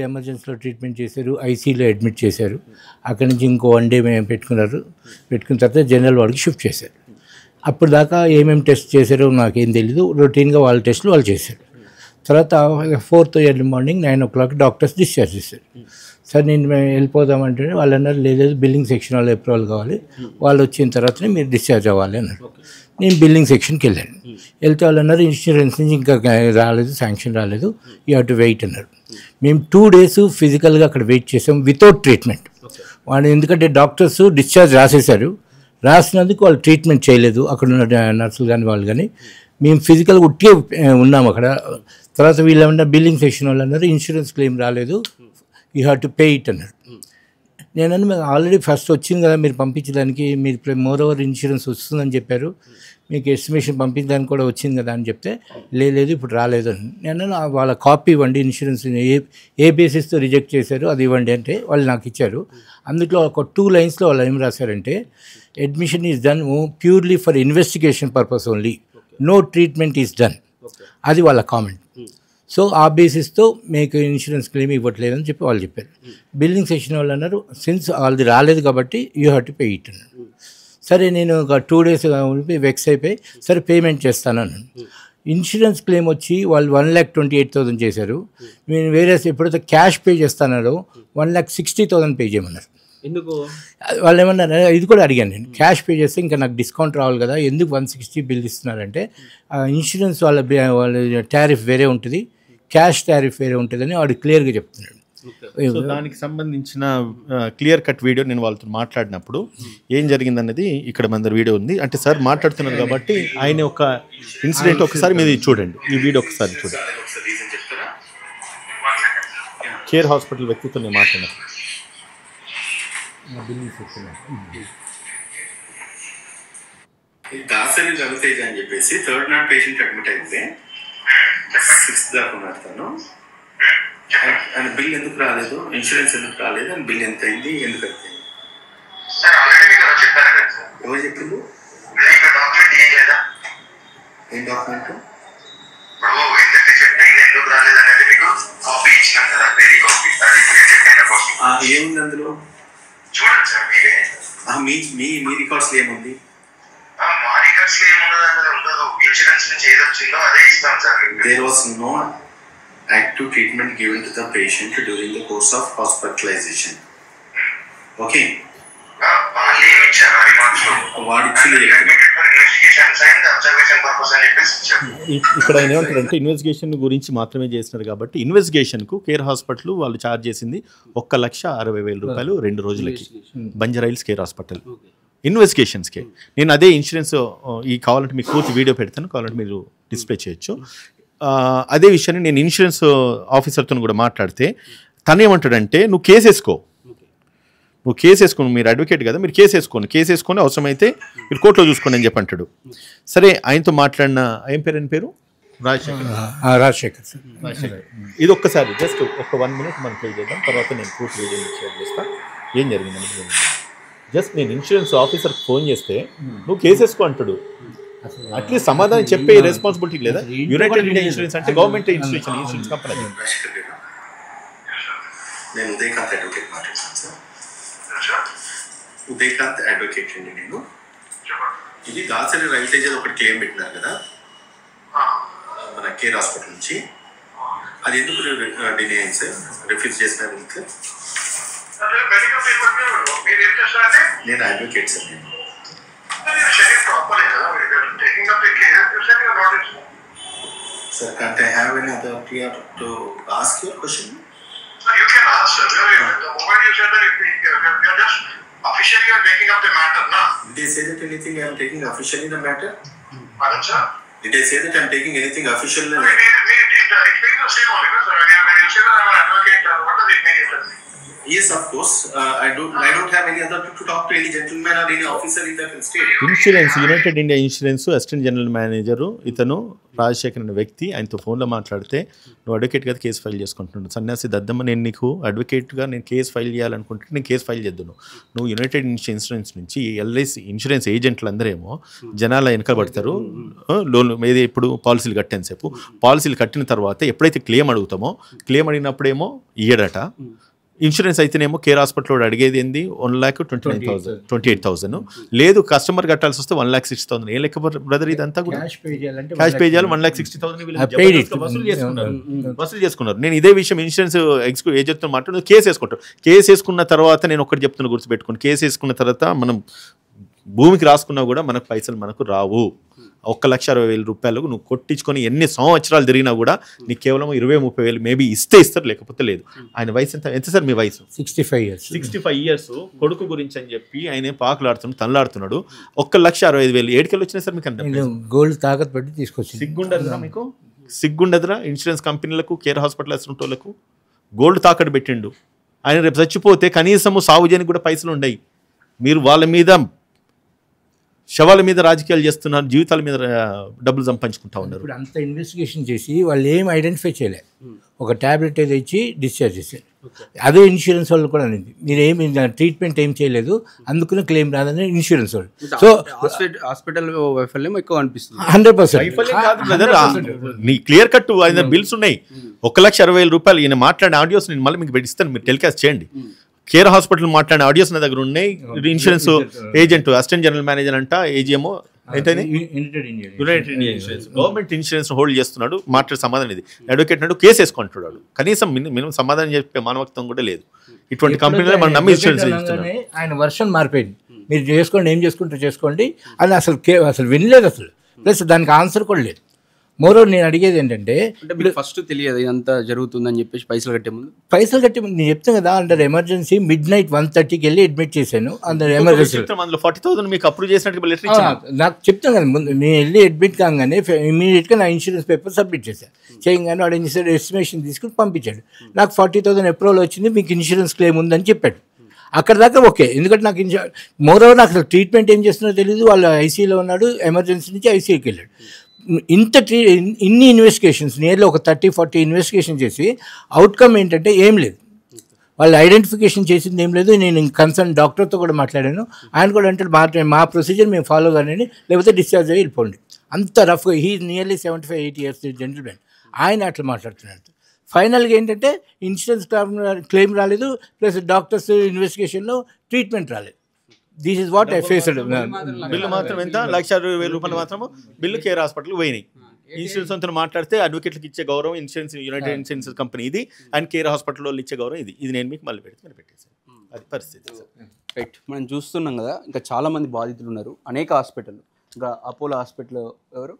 ఎమర్జెన్సీలో ట్రీట్మెంట్ చేశారు, ఐసీయూలో అడ్మిట్ చేశారు. అక్కడి నుంచి ఇంకో 1 డే మేము పెట్టుకున్న తర్వాత జనరల్ వార్డ్కి షిఫ్ట్ చేశారు. అప్పుడు దాకా ఏమేమి టెస్ట్ చేశారో నాకేం తెలీదు. రొటీన్గా వాళ్ళ టెస్టులు వాళ్ళు చేశారు. తర్వాత 4th early morning 9 o'clock doctors discharge చేశారు. సార్ నేను వెళ్ళిపోదామంటే వాళ్ళు అన్నారు లేదు బిల్లింగ్ సెక్షన్ వాళ్ళు అప్రూవల్ కావాలి, వాళ్ళు వచ్చిన తర్వాతనే మీరు డిశ్చార్జ్ అవ్వాలి అన్నారు. నేను బిల్లింగ్ సెక్షన్కి వెళ్ళాను. వెళ్తే వాళ్ళు అన్నారు ఇన్సూరెన్స్ నుంచి ఇంకా రాలేదు, శాంక్షన్ రాలేదు, యూ హ్యావ్ టు వెయిట్ అన్నారు. మేము 2 days ఫిజికల్గా అక్కడ వెయిట్ చేసాం వితౌట్ ట్రీట్మెంట్. వాళ్ళు ఎందుకంటే డాక్టర్స్ డిశ్చార్జ్ రాసేశారు, రాసినందుకు వాళ్ళు ట్రీట్మెంట్ చేయలేదు అక్కడ ఉన్న నర్సులు కానీ వాళ్ళు కానీ. మేము ఫిజికల్గా ఉట్టిగా ఉన్నాము అక్కడ. తర్వాత వీళ్ళు ఏమన్నా బిల్లింగ్ సెక్షన్ వాళ్ళు అన్నారు ఇన్సూరెన్స్ క్లెయిమ్ రాలేదు, you have to pay it అన్నారు. నేనన్నా మేము ఆల్రెడీ ఫస్ట్ వచ్చింది కదా మీరు పంపించడానికి, మీరు మోర్ ఓవర్ ఇన్సూరెన్స్ వస్తుందని చెప్పారు, మీకు ఎస్టిమేషన్ పంపించడానికి కూడా వచ్చింది కదా అని చెప్తే లేదు ఇప్పుడు రాలేదు అని. నేను వాళ్ళ కాపీ ఇవ్వండి, ఇన్సూరెన్స్ ఏ బేసిస్తో రిజెక్ట్ చేశారు అది ఇవ్వండి అంటే వాళ్ళు నాకు ఇచ్చారు. అందులో ఒక 2 lines వాళ్ళు ఏం రాశారంటే admission is done purely for investigation purpose only, no treatment is done, అది వాళ్ళ కామెంట్. సో ఆ బేసిస్తో మీకు ఇన్సూరెన్స్ క్లెయిమ్ ఇవ్వట్లేదని చెప్పి వాళ్ళు చెప్పారు. బిల్లింగ్ సెక్షన్ వాళ్ళు అన్నారు సిన్స్ వాళ్ళది రాలేదు కాబట్టి you have to pay it అన్నారు. సరే నేను ఒక 2 days వెక్స్ అయిపోయి సరే పేమెంట్ చేస్తాను అన్నాను. ఇన్సూరెన్స్ క్లెయిమ్ వచ్చి వాళ్ళు 1,28,000 చేశారు. నేను వేరే ఎప్పుడైతే క్యాష్ పే చేస్తానో 1,60,000 పే చేయమన్నారు. ఎందుకు వాళ్ళు ఏమన్నారు ఇది కూడా అడిగాను నేను, క్యాష్ పే చేస్తే ఇంకా నాకు డిస్కౌంట్ రావాలి కదా, ఎందుకు 160 బిల్ ఇస్తున్నారంటే ఇన్సూరెన్స్ వాళ్ళ టారిఫ్ వేరే ఉంటుంది, క్యాష్ టారిఫ్ వేరే ఉంటుందని వాడు క్లియర్గా చెప్తున్నాడు. దానికి సంబంధించిన క్లియర్ కట్ వీడియో నేను వాళ్ళతో మాట్లాడినప్పుడు ఏం జరిగిందన్నది ఇక్కడ మన వీడియో ఉంది. అంటే సార్ మాట్లాడుతున్నారు కాబట్టి ఆయన ఒక ఇన్సిడెంట్ ఒకసారి మీరు చూడండి, ఈ వీడియో ఒకసారి చూడండి. కేర్ హాస్పిటల్ వ్యక్తితో నేను మాట్లాడినప్పుడు దాసరి రవితేజ్ అని చెప్పేసి 3rd నాట్ పేషెంట్ అడ్మిట్ అయితే 6th దాకా ఉన్నాడు. ఆయన బిల్ ఎందుకు రాలేదు, ఇన్సూరెన్స్ ఎందుకు రాలేదు, అని బిల్ ఎంత అయింది, ఎందుకు అయితే ఎవరు చెప్పిండు? ఏం డాక్యుమెంట్ ఏముంది అందులో? చూడండి సార్ మీ రికార్డ్స్ ఏముంది? There was no active treatment given to the patient during the course of hospitalization. Okay. ఇక్కడ ఆయన ఏమంటారంటే ఇన్వెస్టిగేషన్ గురించి మాత్రమే చేస్తున్నారు కాబట్టి ఇన్వెస్టిగేషన్కు కేర్ హాస్పిటల్ వాళ్ళు ఛార్జ్ చేసింది 1,60,000 రూపాయలు 2 రోజులకి, బంజారాహిల్స్ కేర్ హాస్పిటల్ ఇన్వెస్టిగేషన్స్కే. నేను అదే ఇన్సూరెన్స్ కావాలంటే మీకు పూర్తి వీడియో పెడతాను, కావాలంటే మీరు డిస్ప్లే చేయొచ్చు. అదే విషయాన్ని నేను ఇన్సూరెన్స్ ఆఫీసర్తో కూడా మాట్లాడితే తను ఏమంటాడంటే నువ్వు కేసు వేసుకోను, మీరు అడ్వకేట్ కదా, మీరు కేసు వేసుకొని అవసరమైతే మీరు కోర్టులో చూసుకోండి అని చెప్పి అంటాడు. సరే ఆయనతో మాట్లాడిన ఏం పేరు రాజశేఖర్ సార్. ఇది ఒక్కసారి జస్ట్ ఒక 1 minute మనం ప్లే చేద్దాం, తర్వాత నేను పూర్తి వీడియో షేర్ చేస్తాను ఏం జరిగిందని. జస్ట్ నేను ఇన్సూరెన్స్ ఆఫీసర్కి ఫోన్ చేస్తే నువ్వు కేసు వేసుకో అంటాడు. అట్లీస్ట్ సమాధానం చెప్పే రెస్పాన్సిబిలిటీ లేదా? యునైటెడ్ ఇండియా ఇన్సూరెన్స్ అంటే గవర్నమెంట్ ఇన్సూరెన్స్ కంపెనీ. నేను ఉదయకాంత్ అడ్వకేట్ మాట్లాడుతాను సార్. ఉదయకాంత్ అడ్వకేట్ అండి నేను. ఇది దాసరి రవితేజ ఒకటి క్లెయిమ్ పెట్టినారు కదా మన కేర్ హాస్పిటల్ నుంచి, అది ఎందుకు డిలే అయింది సార్? రిఫ్యూజ్ చేసినారు ఇంకా? నేను అడ్వకేట్ సార్. నేను sir, can't I have any other clear to ask your question? You can ask, sir. The moment you said that you are just officially taking up the matter, na? Did I say that anything I am taking officially the matter? Pardon, sir? Did I say that I am taking anything official? It means the same only, sir. When you say that I am an advocate, what does it mean? Yes, of course. I don't have any other to talk to any gentleman or any officer in that state. Insurance United India insurance assistant general manager ఇతను రాజశేఖర్ అనే వ్యక్తి, ఆయనతో ఫోన్లో మాట్లాడితే నువ్వు అడ్వకేట్గా case file చేసుకుంటున్నాడు. సన్యాసి దద్దమ్మ, నేను నీకు అడ్వకేట్గా నేను కేసు ఫైల్ చేయాలనుకుంటే నేను కేసు ఫైల్ చేద్దును. నువ్వు యునైటెడ్ ఇన్సూరెన్స్ నుంచి ఎల్ఐసి ఇన్సూరెన్స్ ఏజెంట్లు అందరేమో జనాల వెనకబడతారు. లోన్ ఏది ఇప్పుడు పాలసీలు కట్టేని సేపు పాలసీలు కట్టిన తర్వాత ఎప్పుడైతే క్లెయిమ్ అడుగుతామో క్లెయిమ్ అడిగినప్పుడేమో ఇయ్యడట. ఇన్సూరెన్స్ అయితేనేమో కేర్ హాస్పిటల్లో అడిగేది ఏంది 1,29,000 లేదు కస్టమర్ కట్టాల్సి వస్తే 1,60,000. ఏ లెక్క బ్రదర్ ఇదంతా కూడా క్యాష్ పే చేయాలి. 1,60,000 వసూలు చేసుకున్నారు. నేను ఇదే విషయం ఇన్సూరెన్స్ ఎగ్జిక్యూటివ్ ఏజెంట్తో మాట్లాడు కేసు వేసుకుంటాను. కేసు వేసుకున్న తర్వాత నేను ఒకటి చెప్తున్నా గుర్తుపెట్టుకుని, కేసు వేసుకున్న తర్వాత మనం భూమికి రాసుకున్నా కూడా మనకు పైసలు మనకు రావు. 1,60,000 రూపాయలకు నువ్వు కొట్టించుకొని ఎన్ని సంవత్సరాలు తిరిగినా కూడా నీకు కేవలం 20-30,000 మేబీ ఇస్తారు, లేకపోతే లేదు. ఆయన వయసు ఎంత సార్ మీ వయసు? 65 ఇయర్స్. కొడుకు గురించి అని చెప్పి ఆయన పాకులాడుతున్నాడు, తనలాడుతున్నాడు. 1,65,000 ఏడుకెళ్ళి వచ్చినాయి సార్ మీకు? అంటే గోల్డ్ తాకట్టు పెట్టి తీసుకొచ్చి సిగ్గుండదురా మీకు? సిగ్గుండదురా ఇన్సూరెన్స్ కంపెనీలకు, కేర్ హాస్పిటల్ అసలుంటోళ్ళకు? గోల్డ్ తాకట్టు పెట్టిండు ఆయన. రేపు చచ్చిపోతే కనీసము సాగు చేయడానికి కూడా పైసలు ఉండయి. మీరు వాళ్ళ మీద శవాల మీద రాజకీయాలు చేస్తున్నారు, జీవితాల మీద డబ్బులు సంపాదించుకుంటా ఉన్నారు. ఇప్పుడు అంత ఇన్వెస్టిగేషన్ చేసి వాళ్ళు ఏం ఐడెంటిఫై చేయలే. ఒక ట్యాబ్లెట్ ఏదో ఇచ్చి డిశ్చార్జ్ చేశారు. అదే ఇన్సూరెన్స్ వాళ్ళు కూడా అనేది మీరు ఏమి ట్రీట్మెంట్ ఏం చేయలేదు అందుకనే క్లెయిమ్ రాదని ఇన్సూరెన్స్ వాళ్ళు. సో హాస్పిటల్ వైఫల్యం ఎక్కువ అనిపిస్తుంది. 100%. నీ క్లియర్ కట్ ఆయన బిల్స్ ఉన్నాయి. 1,60,000 రూపాయలు. ఈయన మాట్లాడిన ఆడియోస్ నేను మళ్ళీ మీకు ఇస్తాను, మీరు టెలికాస్ట్ చేయండి. కేర్ హాస్పిటల్ మాట్లాడిన ఆడియోస్ నా దగ్గర ఉన్నాయి. Insurance agent assistant general manager అంట, ఏజిఎంఓ ఏంటది United India insurance government insurance hold చేస్తున్నాడు. మాట్లాడే సమాధానం ఇది. అడ్వకేట్ నాడు కేసు వేసుకుంటున్నాడు. కనీసం మినిమం సమాధానం చెప్పే మానవత్వం కూడా లేదు. ఇటువంటి కంపెనీలో మనం నమ్మి ఇన్సూరెన్స్ ఇస్తున్నాం. ఆయన వర్షన్ మారిపోయింది. మీరు చేసుకోండి, ఏం చేసుకుంటే చేసుకోండి అని అసలు వినలేదు అసలు. ప్లస్ దానికి ఆన్సర్ కూడా లేదు. మోరోవర్ నేను అడిగేది ఏంటంటే ఫస్ట్ తెలియదు ఇదంతా జరుగుతుందని చెప్పేసి పైసలు కట్టే ముందు నేను చెప్తాను కదా, అండర్ ఎమర్జెన్సీ midnight 1:30కి వెళ్ళి అడ్మిట్ చేశాను. అండర్ ఎమర్జెన్సీ 40,000 మీకు అప్రూవ్ చేసినట్టు నాకు చెప్తాను కదా ముందు. నేను వెళ్ళి అడ్మిట్ కాగానే ఇమీడియట్గా నా ఇన్సూరెన్స్ పేపర్ సబ్మిట్ చేశాను. చేయగానే వాడు ఏం చేశాడు, ఎస్టిమేషన్ తీసుకుని పంపించాడు. నాకు 40,000 అప్రూవల్ వచ్చింది, మీకు ఇన్సూరెన్స్ క్లెయిమ్ ఉందని చెప్పాడు. అక్కడ దాకా ఓకే. ఎందుకంటే నాకు మోరోవర్ నాకు అసలు ట్రీట్మెంట్ ఏం చేస్తున్నారో తెలియదు. వాళ్ళు ఐసీయూలో ఉన్నాడు, ఎమర్జెన్సీ నుంచి ఐసీయూకి వెళ్ళాడు. ఇన్ని ఇన్వెస్టిగేషన్స్ నియర్లీ ఒక 30-40 ఇన్వెస్టిగేషన్ చేసి అవుట్కమ్ ఏంటంటే ఏం లేదు. వాళ్ళు ఐడెంటిఫికేషన్ చేసింది ఏం లేదు. నేను కన్సర్న్ డాక్టర్తో కూడా మాట్లాడాను. ఆయన కూడా అంటే మా ప్రొసీజర్ మేము ఫాలో కానీ లేకపోతే డిశ్చార్జ్ అయ్యి వెళ్ళిపోండి. అంత రఫ్గా హీ నియర్లీ 75-80 ఇయర్స్ జెంటిల్మెన్. ఆయన అట్లా మాట్లాడుతున్నాడు. ఫైనల్గా ఏంటంటే ఇన్సూరెన్స్ క్లెయిమ్ రాలేదు, ప్లస్ డాక్టర్స్ ఇన్వెస్టిగేషన్లో ట్రీట్మెంట్ రాలేదు. This is what I faced. Bill మాత్రం ఎంత? 1,60,000 రూపాయలు మాత్రము బిల్లు కేర్ హాస్పిటల్ పోయినాయి. ఇన్సూరెన్స్ అంతా మాట్లాడితే అడ్వకేట్లకు ఇచ్చే గౌరవం ఇన్సూరెన్స్ యునైటెడ్ ఇన్సూరెన్స్ కంపెనీ ఇది, అండ్ కేర్ హాస్పిటల్ వాళ్ళు ఇచ్చే గౌరవం ఇది. ఇది నేను మీకు మళ్ళీ పెట్టేసాను. అది పరిస్థితి. రైట్, మనం చూస్తున్నాం కదా, ఇంకా చాలామంది బాధితులు ఉన్నారు. అనేక హాస్పిటల్, ఇంకా అపోలో హాస్పిటల్ ఎవరు